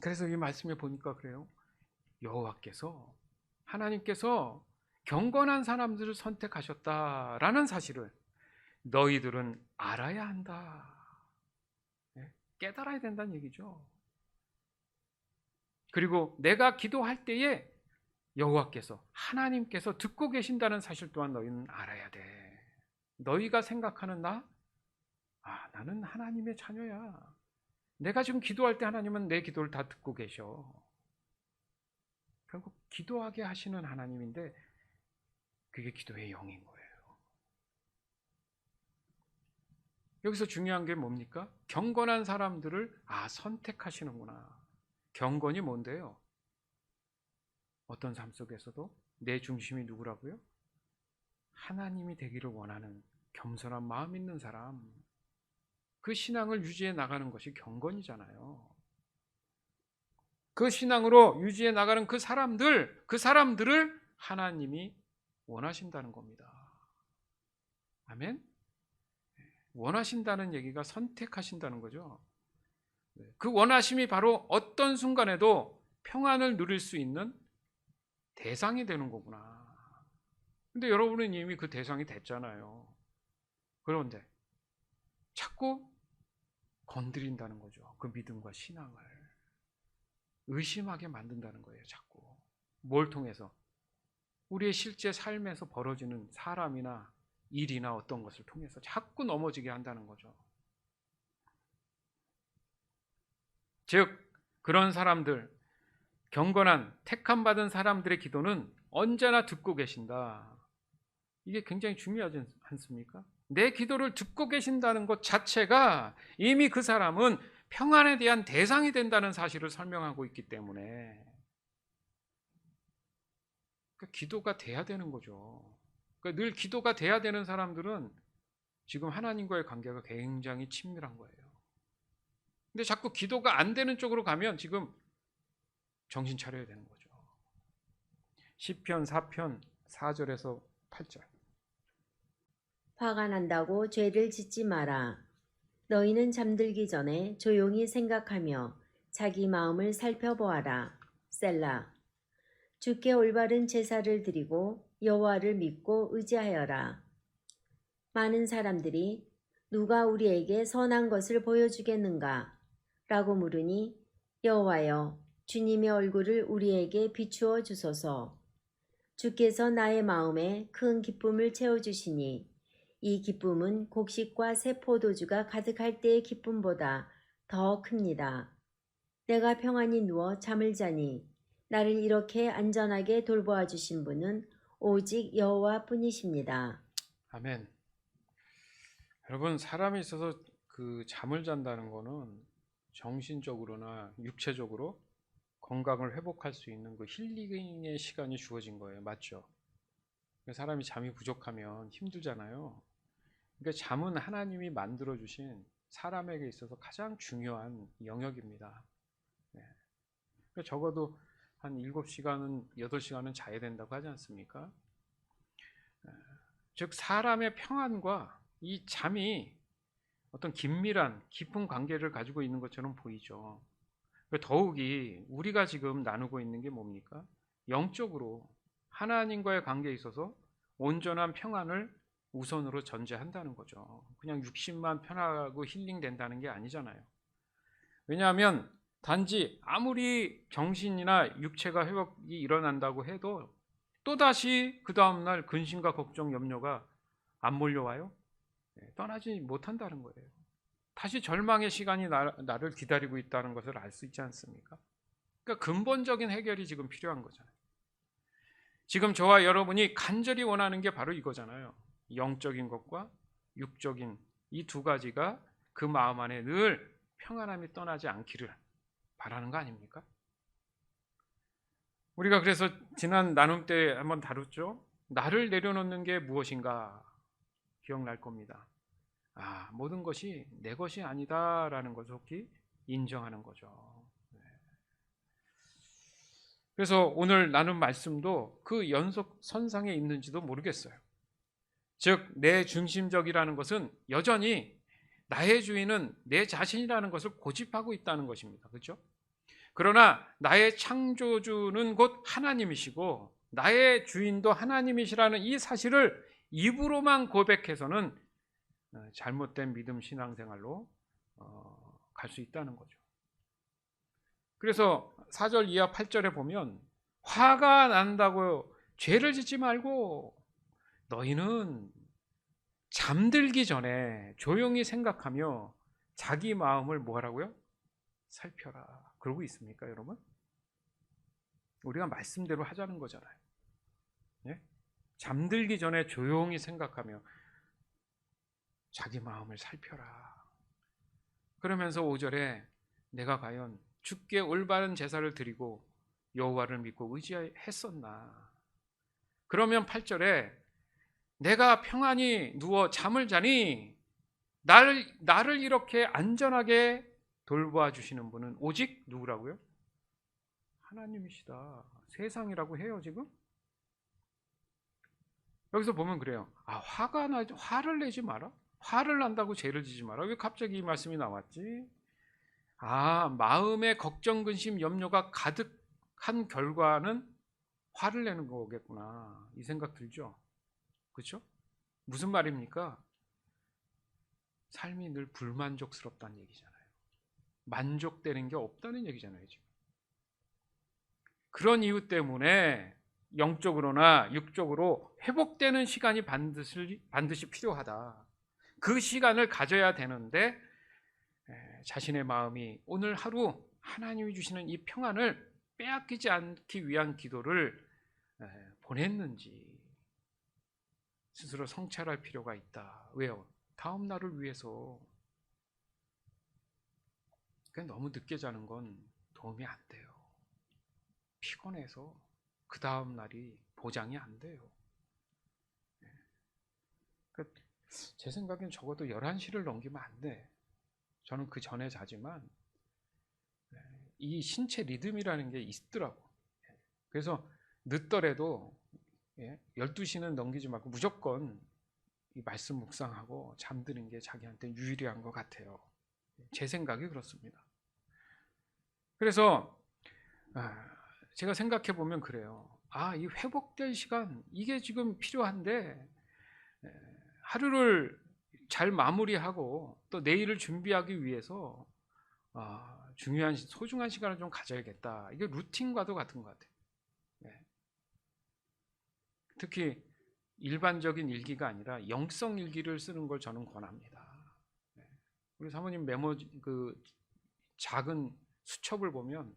그래서 이 말씀에 보니까 그래요. 여호와께서, 하나님께서 경건한 사람들을 선택하셨다라는 사실을 너희들은 알아야 한다. 깨달아야 된다는 얘기죠. 그리고 내가 기도할 때에 여호와께서, 하나님께서 듣고 계신다는 사실 또한 너희는 알아야 돼. 너희가 생각하는 나는 하나님의 자녀야. 내가 지금 기도할 때 하나님은 내 기도를 다 듣고 계셔. 결국 기도하게 하시는 하나님인데 그게 기도의 영인 거예요. 여기서 중요한 게 뭡니까? 경건한 사람들을 선택하시는구나. 경건이 뭔데요? 어떤 삶 속에서도 내 중심이 누구라고요? 하나님이 되기를 원하는 겸손한 마음 있는 사람. 그 신앙을 유지해 나가는 것이 경건이잖아요. 그 신앙으로 유지해 나가는 그 사람들을 하나님이 원하신다는 겁니다. 아멘? 원하신다는 얘기가 선택하신다는 거죠. 그 원하심이 바로 어떤 순간에도 평안을 누릴 수 있는 대상이 되는 거구나. 근데 여러분은 이미 그 대상이 됐잖아요. 그런데 자꾸 건드린다는 거죠. 그 믿음과 신앙을 의심하게 만든다는 거예요. 자꾸 뭘 통해서? 우리의 실제 삶에서 벌어지는 사람이나 일이나 어떤 것을 통해서 자꾸 넘어지게 한다는 거죠. 즉 그런 사람들, 경건한 택함받은 사람들의 기도는 언제나 듣고 계신다. 이게 굉장히 중요하지 않습니까? 내 기도를 듣고 계신다는 것 자체가 이미 그 사람은 평안에 대한 대상이 된다는 사실을 설명하고 있기 때문에 그러니까 기도가 돼야 되는 거죠. 그러니까 늘 기도가 돼야 되는 사람들은 지금 하나님과의 관계가 굉장히 친밀한 거예요. 근데 자꾸 기도가 안 되는 쪽으로 가면 지금 정신 차려야 되는 거죠. 시편 4편 4절에서 8절. 화가 난다고 죄를 짓지 마라. 너희는 잠들기 전에 조용히 생각하며 자기 마음을 살펴보아라. 셀라. 주께 올바른 제사를 드리고 여호와를 믿고 의지하여라. 많은 사람들이 누가 우리에게 선한 것을 보여주겠는가? 라고 물으니 여호와여, 주님의 얼굴을 우리에게 비추어 주소서. 주께서 나의 마음에 큰 기쁨을 채워주시니 이 기쁨은 곡식과 새 포도주가 가득할 때의 기쁨보다 더 큽니다. 내가 평안히 누워 잠을 자니 나를 이렇게 안전하게 돌보아 주신 분은 오직 여호와 뿐이십니다. 아멘. 여러분, 사람이 있어서 그 잠을 잔다는 거는 정신적으로나 육체적으로 건강을 회복할 수 있는 그 힐링의 시간이 주어진 거예요. 맞죠? 사람이 잠이 부족하면 힘들잖아요. 그러니까 잠은 하나님이 만들어 주신 사람에게 있어서 가장 중요한 영역입니다. 그러니까 적어도 한 7시간은 8시간은 자야 된다고 하지 않습니까? 즉 사람의 평안과 이 잠이 어떤 긴밀한 깊은 관계를 가지고 있는 것처럼 보이죠. 더욱이 우리가 지금 나누고 있는 게 뭡니까? 영적으로 하나님과의 관계에 있어서 온전한 평안을 우선으로 전제한다는 거죠. 그냥 육신만 편하고 힐링된다는 게 아니잖아요. 왜냐하면 단지 아무리 정신이나 육체가 회복이 일어난다고 해도 또다시 그 다음날 근심과 걱정, 염려가 안 몰려와요. 떠나지 못한다는 거예요. 다시 절망의 시간이 나를 기다리고 있다는 것을 알 수 있지 않습니까? 그러니까 근본적인 해결이 지금 필요한 거잖아요. 지금 저와 여러분이 간절히 원하는 게 바로 이거잖아요. 영적인 것과 육적인 이 두 가지가 그 마음 안에 늘 평안함이 떠나지 않기를 바라는 거 아닙니까? 우리가 그래서 지난 나눔 때 한번 다뤘죠. 나를 내려놓는 게 무엇인가 기억날 겁니다. 모든 것이 내 것이 아니다라는 것을 속히 인정하는 거죠. 그래서 오늘 나눈 말씀도 그 연속 선상에 있는지도 모르겠어요. 즉 내 중심적이라는 것은 여전히 나의 주인은 내 자신이라는 것을 고집하고 있다는 것입니다. 그렇죠? 그러나 나의 창조주는 곧 하나님이시고 나의 주인도 하나님이시라는 이 사실을 입으로만 고백해서는 잘못된 믿음 신앙생활로 갈 수 있다는 거죠. 그래서 4절 이하 8절에 보면 화가 난다고 죄를 짓지 말고 너희는 잠들기 전에 조용히 생각하며 자기 마음을 뭐 하라고요? 살펴라. 그러고 있습니까, 여러분? 우리가 말씀대로 하자는 거잖아요. 예? 잠들기 전에 조용히 생각하며 자기 마음을 살펴라. 그러면서 5절에 내가 과연 주께 올바른 제사를 드리고 여호와를 믿고 의지했었나? 그러면 8절에 내가 평안히 누워 잠을 자니 나를 이렇게 안전하게 돌보아 주시는 분은 오직 누구라고요? 하나님이시다. 세상이라고 해요, 지금? 여기서 보면 그래요. 화를 내지 마라. 화를 난다고 죄를 지지 마라. 왜 갑자기 이 말씀이 나왔지? 마음에 걱정, 근심, 염려가 가득한 결과는 화를 내는 거겠구나. 이 생각 들죠? 그렇죠? 무슨 말입니까? 삶이 늘 불만족스럽다는 얘기잖아요. 만족되는 게 없다는 얘기잖아요, 지금. 그런 이유 때문에 영적으로나 육적으로 회복되는 시간이 반드시 필요하다. 그 시간을 가져야 되는데 자신의 마음이 오늘 하루 하나님이 주시는 이 평안을 빼앗기지 않기 위한 기도를 보냈는지 스스로 성찰할 필요가 있다. 왜요? 다음 날을 위해서. 너무 늦게 자는 건 도움이 안 돼요. 피곤해서 그 다음 날이 보장이 안 돼요. 제 생각엔 적어도 11시를 넘기면 안 돼. 저는 그 전에 자지만 이 신체 리듬이라는 게 있더라고. 그래서 늦더라도 12시는 넘기지 말고 무조건 이 말씀 묵상하고 잠드는 게 자기한테 유리한 것 같아요. 제 생각이 그렇습니다. 그래서 제가 생각해 보면 그래요. 이 회복될 시간 이게 지금 필요한데 하루를 잘 마무리하고 또 내일을 준비하기 위해서 중요한 소중한 시간을 좀 가져야겠다. 이게 루틴과도 같은 것 같아요. 특히 일반적인 일기가 아니라 영성 일기를 쓰는 걸 저는 권합니다. 우리 사모님 메모 그 작은 수첩을 보면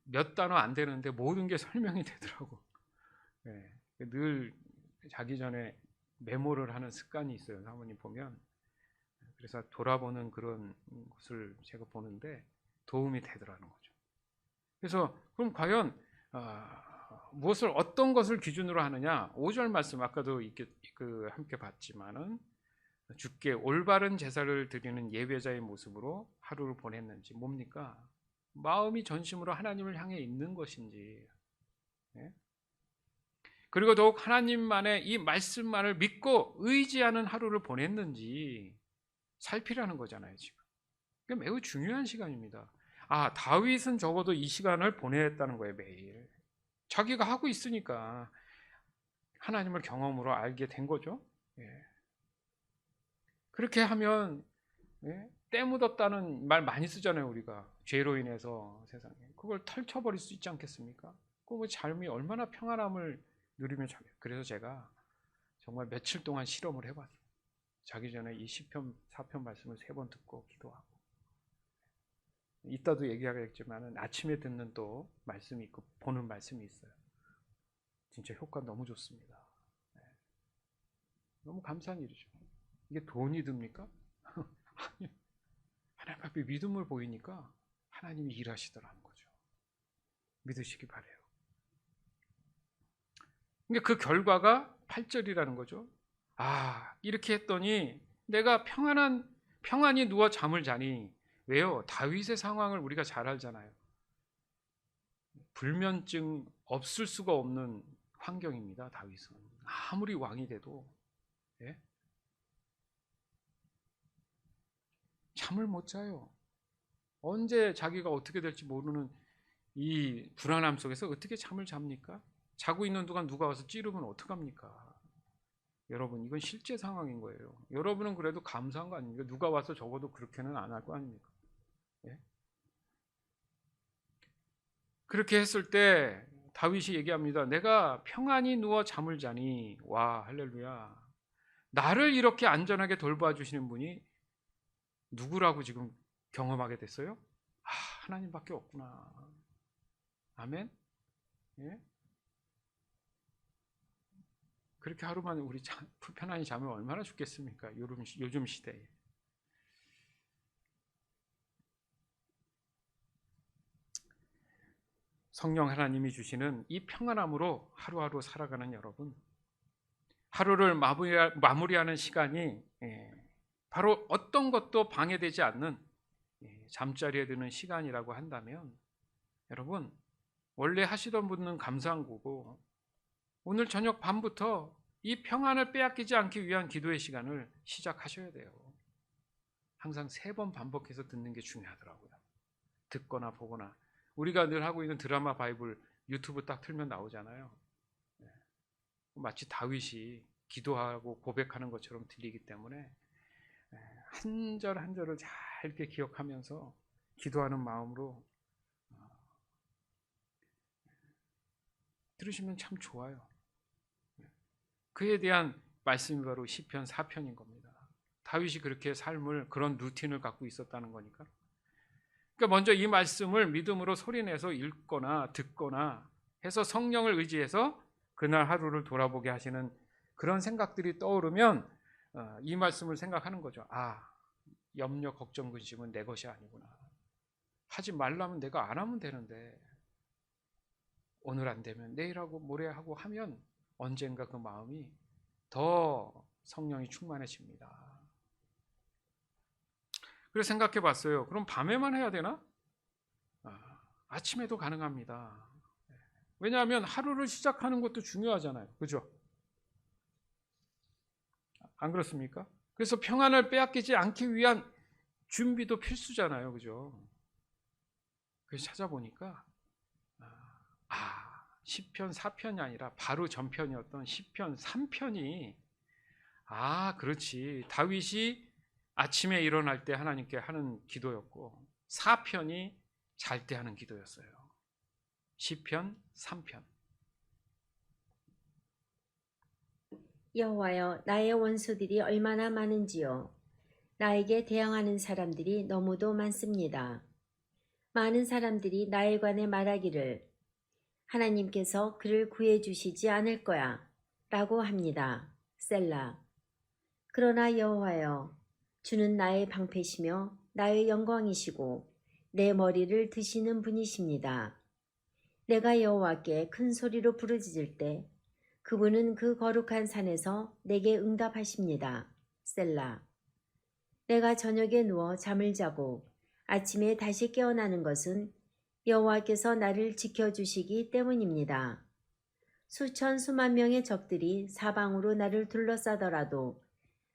몇 단어 안 되는데 모든 게 설명이 되더라고. 늘 자기 전에 메모를 하는 습관이 있어요. 사모님 보면. 그래서 돌아보는 그런 것을 제가 보는데 도움이 되더라는 거죠. 그래서 그럼 과연 어떤 것을 기준으로 하느냐? 5절 말씀 아까도 함께 봤지만은 주께 올바른 제사를 드리는 예배자의 모습으로 하루를 보냈는지 뭡니까? 마음이 전심으로 하나님을 향해 있는 것인지, 그리고 더욱 하나님만의 이 말씀만을 믿고 의지하는 하루를 보냈는지 살피라는 거잖아요, 지금. 그게 매우 중요한 시간입니다. 다윗은 적어도 이 시간을 보냈다는 거예요, 매일. 자기가 하고 있으니까 하나님을 경험으로 알게 된 거죠. 그렇게 하면 때 묻었다는 말 많이 쓰잖아요, 우리가. 죄로 인해서 세상에. 그걸 털쳐버릴 수 있지 않겠습니까? 그 삶이 얼마나 평안함을 누리면 그래서 제가 정말 며칠 동안 실험을 해봤어요. 자기 전에 이 시편 4편 말씀을 3번 듣고 기도하고. 이따도 얘기하겠지만 아침에 듣는 또 말씀이 있고 보는 말씀이 있어요. 진짜 효과 너무 좋습니다. 너무 감사한 일이죠. 이게 돈이 듭니까? 하나님 앞에 믿음을 보이니까 하나님이 일하시더라는 거죠. 믿으시기 바래요. 그러니까 그 결과가 8절이라는 거죠. 이렇게 했더니 내가 평안히 누워 잠을 자니. 왜요? 다윗의 상황을 우리가 잘 알잖아요. 불면증 없을 수가 없는 환경입니다. 다윗은 아무리 왕이 돼도 예? 잠을 못 자요. 언제 자기가 어떻게 될지 모르는 이 불안함 속에서 어떻게 잠을 잡니까? 자고 있는 동안 누가 와서 찌르면 어떡합니까? 여러분, 이건 실제 상황인 거예요. 여러분은 그래도 감사한 거 아닙니까? 누가 와서 적어도 그렇게는 안 할 거 아닙니까? 예? 그렇게 했을 때 다윗이 얘기합니다. 내가 평안히 누워 잠을 자니, 와, 할렐루야. 나를 이렇게 안전하게 돌봐 주시는 분이 누구라고 지금 경험하게 됐어요? 아, 하나님밖에 없구나. 아멘. 예? 그렇게 하루만 우리 편안히 자면 얼마나 좋겠습니까? 요즘 시대에. 성령 하나님이 주시는 이 평안함으로 하루하루 살아가는 여러분, 하루를 마무리하는 시간이 바로 어떤 것도 방해되지 않는 잠자리에 드는 시간이라고 한다면, 여러분, 원래 하시던 분은 감사한 거고 오늘 저녁 밤부터 이 평안을 빼앗기지 않기 위한 기도의 시간을 시작하셔야 돼요. 항상 3번 반복해서 듣는 게 중요하더라고요. 듣거나 보거나. 우리가 늘 하고 있는 드라마 바이블 유튜브 딱 틀면 나오잖아요. 마치 다윗이 기도하고 고백하는 것처럼 들리기 때문에 한 절 한 절을 잘 이렇게 기억하면서 기도하는 마음으로 들으시면 참 좋아요. 그에 대한 말씀이 바로 시편 4편인 겁니다. 다윗이 그렇게 삶을, 그런 루틴을 갖고 있었다는 거니까. 그러니까 먼저 이 말씀을 믿음으로 소리내서 읽거나 듣거나 해서 성령을 의지해서 그날 하루를 돌아보게 하시는 그런 생각들이 떠오르면 이 말씀을 생각하는 거죠. 아, 염려, 걱정, 근심은 내 것이 아니구나. 하지 말라면 내가 안 하면 되는데 오늘 안 되면 내일 하고 모레 하고 하면 언젠가 그 마음이 더 성령이 충만해집니다. 그래서 생각해 봤어요. 그럼 밤에만 해야 되나? 아침에도 가능합니다. 왜냐하면 하루를 시작하는 것도 중요하잖아요. 그죠? 안 그렇습니까? 그래서 평안을 빼앗기지 않기 위한 준비도 필수잖아요. 그죠? 그래서 찾아보니까 시편 4편이 아니라 바로 전편이었던 시편 3편이 그렇지. 다윗이 아침에 일어날 때 하나님께 하는 기도였고 4편이 잘 때 하는 기도였어요. 시편 3편. 여호와여, 나의 원수들이 얼마나 많은지요. 나에게 대항하는 사람들이 너무도 많습니다. 많은 사람들이 나에 관해 말하기를 하나님께서 그를 구해주시지 않을 거야 라고 합니다. 셀라. 그러나 여호와여, 주는 나의 방패시며 나의 영광이시고 내 머리를 드시는 분이십니다. 내가 여호와께 큰 소리로 부르짖을 때 그분은 그 거룩한 산에서 내게 응답하십니다. 셀라. 내가 저녁에 누워 잠을 자고 아침에 다시 깨어나는 것은 여호와께서 나를 지켜주시기 때문입니다. 수천 수만 명의 적들이 사방으로 나를 둘러싸더라도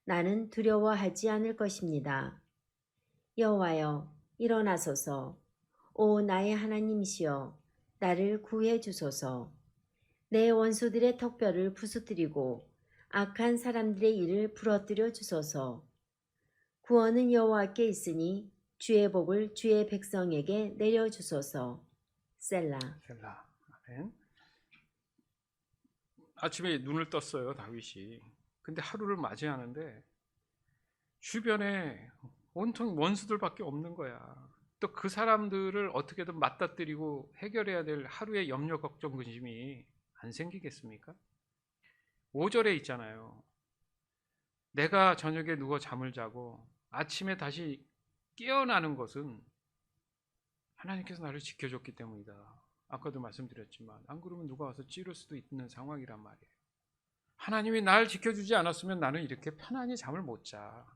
나는 두려워하지 않을 것입니다. 여호와여, 일어나소서. 오 나의 하나님이시여, 나를 구해 주소서. 내 원수들의 턱뼈를 부수뜨리고 악한 사람들의 일을 부러뜨려 주소서. 구원은 여호와께 있으니 주의 복을 주의 백성에게 내려주소서. 셀라. 아멘. 아침에 눈을 떴어요, 다윗이. 근데 하루를 맞이하는데 주변에 온통 원수들밖에 없는 거야. 또 그 사람들을 어떻게든 맞닥뜨리고 해결해야 될 하루의 염려, 걱정, 근심이 안 생기겠습니까? 5절에 있잖아요. 내가 저녁에 누워 잠을 자고 아침에 다시 깨어나는 것은 하나님께서 나를 지켜줬기 때문이다. 아까도 말씀드렸지만 안 그러면 누가 와서 찌를 수도 있는 상황이란 말이에요. 하나님이 날 지켜주지 않았으면 나는 이렇게 편안히 잠을 못 자.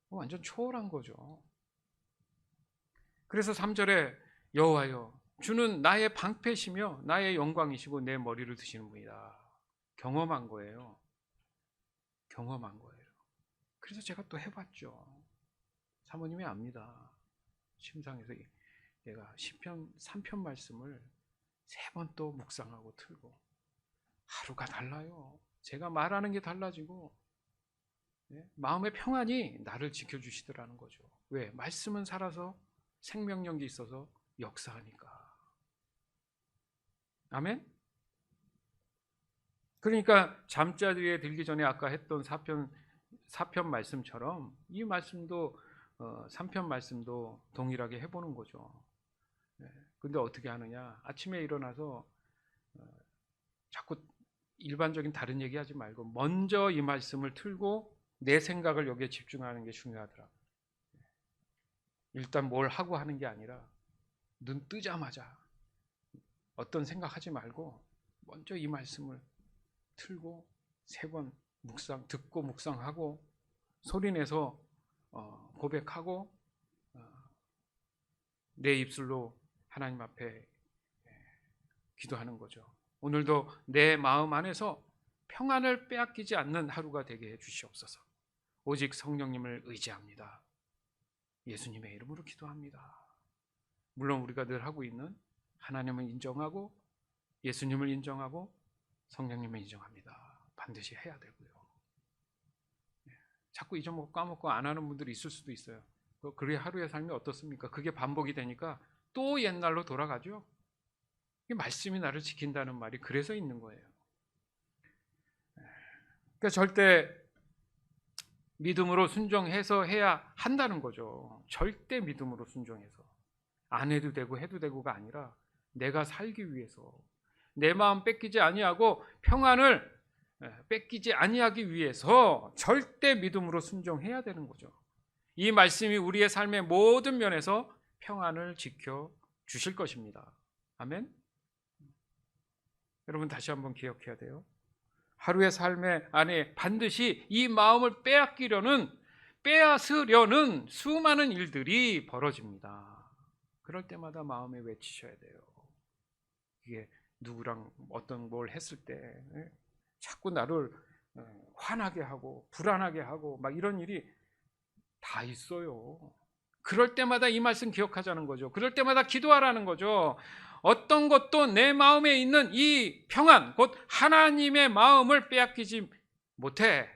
완전 초월한 거죠. 그래서 3절에 여호와여, 주는 나의 방패시며 나의 영광이시고 내 머리를 드시는 분이다. 경험한 거예요. 경험한 거예요. 그래서 제가 또 해봤죠. 사모님이 압니다. 심상에서 얘가 시편 3편 말씀을 3번 또 묵상하고 틀고 하루가 달라요. 제가 말하는 게 달라지고 마음의 평안이 나를 지켜주시더라는 거죠. 왜? 말씀은 살아서 생명력이 있어서 역사하니까. 아멘? 그러니까 잠자리에 들기 전에 아까 했던 4편 말씀처럼 이 말씀도 3편 말씀도 동일하게 해보는 거죠. 근데 어떻게 하느냐? 아침에 일어나서 자꾸 일반적인 다른 얘기하지 말고 먼저 이 말씀을 틀고 내 생각을 여기에 집중하는 게 중요하더라고요. 일단 뭘 하고 하는 게 아니라 눈 뜨자마자 어떤 생각하지 말고 먼저 이 말씀을 틀고 3번 듣고 묵상하고 소리내서 고백하고 내 입술로 하나님 앞에 기도하는 거죠. 오늘도 내 마음 안에서 평안을 빼앗기지 않는 하루가 되게 해주시옵소서. 오직 성령님을 의지합니다. 예수님의 이름으로 기도합니다. 물론 우리가 늘 하고 있는 하나님을 인정하고 예수님을 인정하고 성령님을 인정합니다. 반드시 해야 되고요. 자꾸 잊어먹고 까먹고 안 하는 분들이 있을 수도 있어요. 그의 하루의 삶이 어떻습니까? 그게 반복이 되니까 또 옛날로 돌아가죠. 말씀이 나를 지킨다는 말이 그래서 있는 거예요. 그러니까 절대 믿음으로 순종해서 해야 한다는 거죠. 절대 믿음으로 순종해서 안 해도 되고 해도 되고가 아니라 내가 살기 위해서 내 마음 뺏기지 아니하고 평안을 뺏기지 아니하기 위해서 절대 믿음으로 순종해야 되는 거죠. 이 말씀이 우리의 삶의 모든 면에서 평안을 지켜 주실 것입니다. 아멘. 여러분 다시 한번 기억해야 돼요. 하루의 삶의 안에 반드시 이 마음을 빼앗으려는 수많은 일들이 벌어집니다. 그럴 때마다 마음에 외치셔야 돼요. 이게 누구랑 어떤 뭘 했을 때 자꾸 나를 화나게 하고 불안하게 하고 막 이런 일이 다 있어요. 그럴 때마다 이 말씀 기억하자는 거죠. 그럴 때마다 기도하라는 거죠. 어떤 것도 내 마음에 있는 이 평안, 곧 하나님의 마음을 빼앗기지 못해.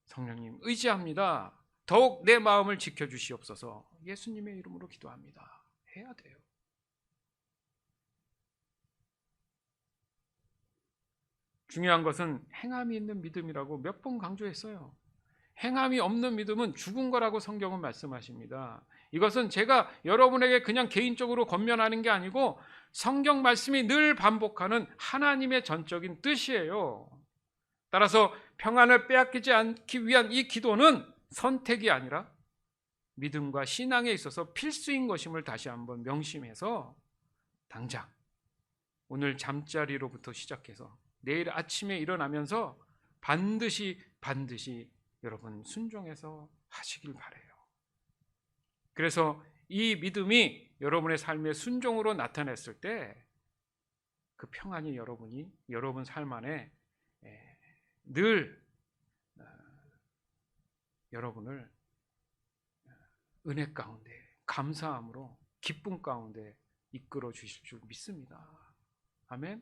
성령님 의지합니다. 더욱 내 마음을 지켜주시옵소서. 예수님의 이름으로 기도합니다. 해야 돼요. 중요한 것은 행함이 있는 믿음이라고 몇 번 강조했어요. 행함이 없는 믿음은 죽은 거라고 성경은 말씀하십니다. 이것은 제가 여러분에게 그냥 개인적으로 권면하는 게 아니고 성경 말씀이 늘 반복하는 하나님의 전적인 뜻이에요. 따라서 평안을 빼앗기지 않기 위한 이 기도는 선택이 아니라 믿음과 신앙에 있어서 필수인 것임을 다시 한번 명심해서 당장 오늘 잠자리로부터 시작해서 내일 아침에 일어나면서 반드시 여러분 순종해서 하시길 바라요. 그래서 이 믿음이 여러분의 삶의 순종으로 나타났을 때 그 평안이 여러분 삶 안에 늘 여러분을 은혜 가운데 감사함으로 기쁨 가운데 이끌어 주실 줄 믿습니다. 아멘.